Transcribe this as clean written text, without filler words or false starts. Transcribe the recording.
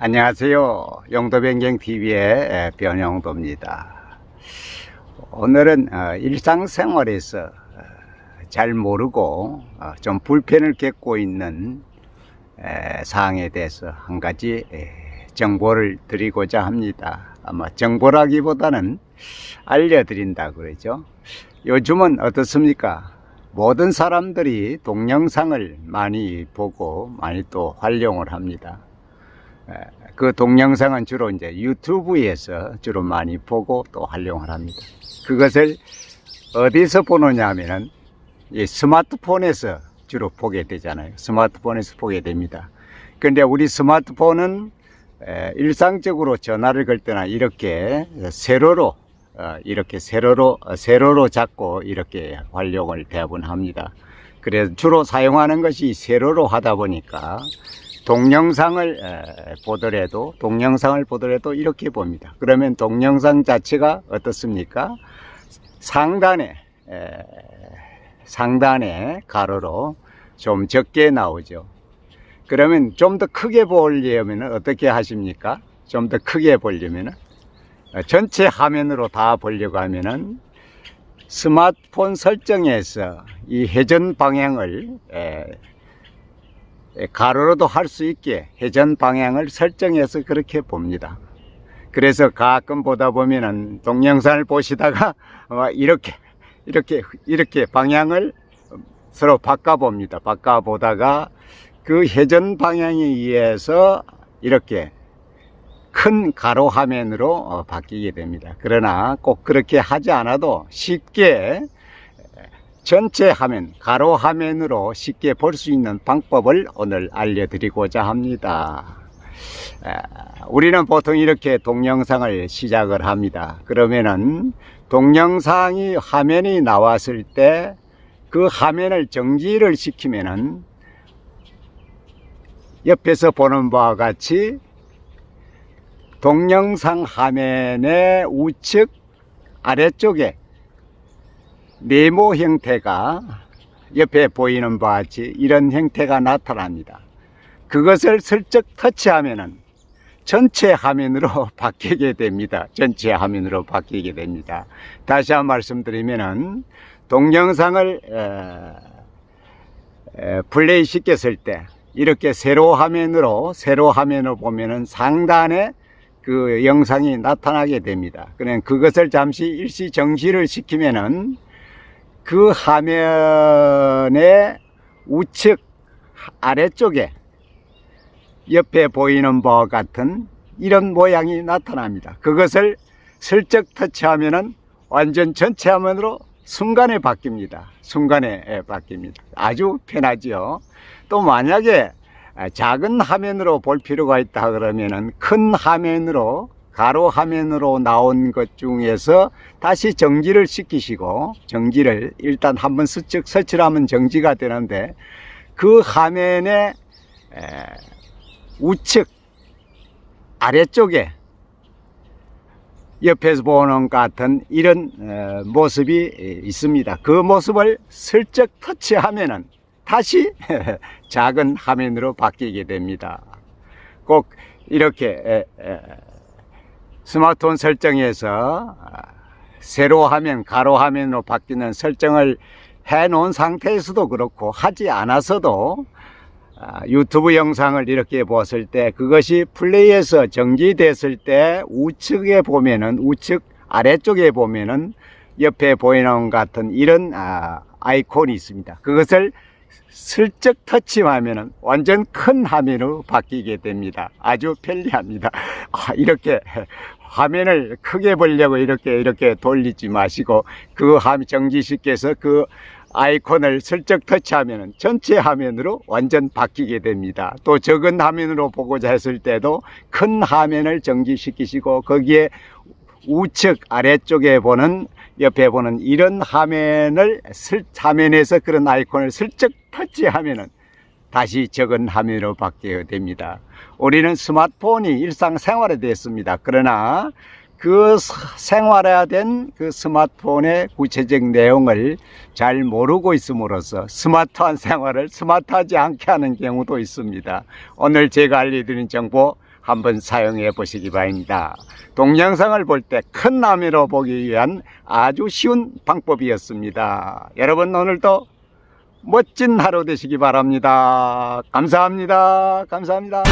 안녕하세요. 용도변경TV의 변영도입니다. 오늘은 일상생활에서 잘 모르고 좀 불편을 겪고 있는 사항에 대해서 한 가지 정보를 드리고자 합니다. 아마 정보라기보다는 알려드린다 그러죠. 요즘은 어떻습니까? 모든 사람들이 동영상을 많이 보고 많이 또 활용을 합니다. 그 동영상은 주로 이제 유튜브에서 주로 많이 보고 또 활용을 합니다. 그것을 어디서 보느냐 하면은 이 스마트폰에서 주로 보게 되잖아요. 스마트폰에서 보게 됩니다. 근데 우리 스마트폰은 일상적으로 전화를 걸 때나 이렇게 세로로 세로로 잡고 이렇게 활용을 대부분 합니다. 그래서 주로 사용하는 것이 세로로 하다 보니까 동영상을 보더라도 이렇게 봅니다. 그러면 동영상 자체가 어떻습니까? 상단에 가로로 좀 적게 나오죠. 그러면 좀 더 크게 보려면 어떻게 하십니까? 좀 더 크게 보려면 전체 화면으로 다 보려고 하면은 스마트폰 설정에서 이 회전 방향을 가로로도 할 수 있게 회전 방향을 설정해서 그렇게 봅니다. 그래서 가끔 보다 보면은 동영상을 보시다가 이렇게 방향을 서로 바꿔 봅니다. 바꿔 보다가 그 회전 방향에 의해서 이렇게 큰 가로 화면으로 바뀌게 됩니다. 그러나 꼭 그렇게 하지 않아도 쉽게 전체 화면, 가로 화면으로 쉽게 볼 수 있는 방법을 오늘 알려드리고자 합니다. 우리는 보통 이렇게 동영상을 시작을 합니다. 그러면은 동영상이 화면이 나왔을 때 그 화면을 정지를 시키면은 옆에서 보는 바와 같이 동영상 화면의 우측 아래쪽에 네모 형태가 옆에 보이는 바와 같이 이런 형태가 나타납니다. 그것을 슬쩍 터치하면은 전체 화면으로 바뀌게 됩니다. 전체 화면으로 바뀌게 됩니다. 다시 한번 말씀드리면은 동영상을 플레이 시켰을 때 이렇게 세로 화면으로 보면은 상단에 그 영상이 나타나게 됩니다. 그냥 그것을 잠시 일시 정지를 시키면은 그 화면의 우측 아래쪽에 옆에 보이는 바와 같은 이런 모양이 나타납니다. 그것을 슬쩍 터치하면은 완전 전체 화면으로 순간에 바뀝니다. 아주 편하죠. 또 만약에 작은 화면으로 볼 필요가 있다 그러면은 큰 화면으로 가로 화면으로 나온 것 중에서 다시 정지를 시키시고 정지를 일단 한번 슬쩍 설치를 하면 정지가 되는데 그 화면의 우측 아래쪽에 옆에서 보는 것 같은 이런 모습이 있습니다. 그 모습을 슬쩍 터치하면은 다시 작은 화면으로 바뀌게 됩니다. 꼭 이렇게 스마트폰 설정에서 세로 화면, 가로 화면으로 바뀌는 설정을 해 놓은 상태에서도 그렇고 하지 않아서도 유튜브 영상을 이렇게 보았을 때 그것이 플레이에서 정지됐을 때 우측에 보면은 우측 아래쪽에 보면은 옆에 보이는 것 같은 이런 아이콘이 있습니다. 그것을 슬쩍 터치하면은 완전 큰 화면으로 바뀌게 됩니다. 아주 편리합니다. 이렇게 화면을 크게 보려고 이렇게 돌리지 마시고 그 화면 정지시켜서 그 아이콘을 슬쩍 터치하면 전체 화면으로 완전 바뀌게 됩니다. 또 적은 화면으로 보고자 했을 때도 큰 화면을 정지시키시고 거기에 우측 아래쪽에 보는 옆에 보는 이런 화면에서 그런 아이콘을 슬쩍 터치하면은 다시 적은 화면으로 바뀌게 됩니다. 우리는 스마트폰이 일상생활에 됐습니다. 그러나 그 생활화된 그 스마트폰의 구체적 내용을 잘 모르고 있음으로써 스마트한 생활을 스마트하지 않게 하는 경우도 있습니다. 오늘 제가 알려드린 정보 한번 사용해 보시기 바랍니다. 동영상을 볼 때 큰 화면으로 보기 위한 아주 쉬운 방법이었습니다. 여러분 오늘도 멋진 하루 되시기 바랍니다. 감사합니다. 감사합니다.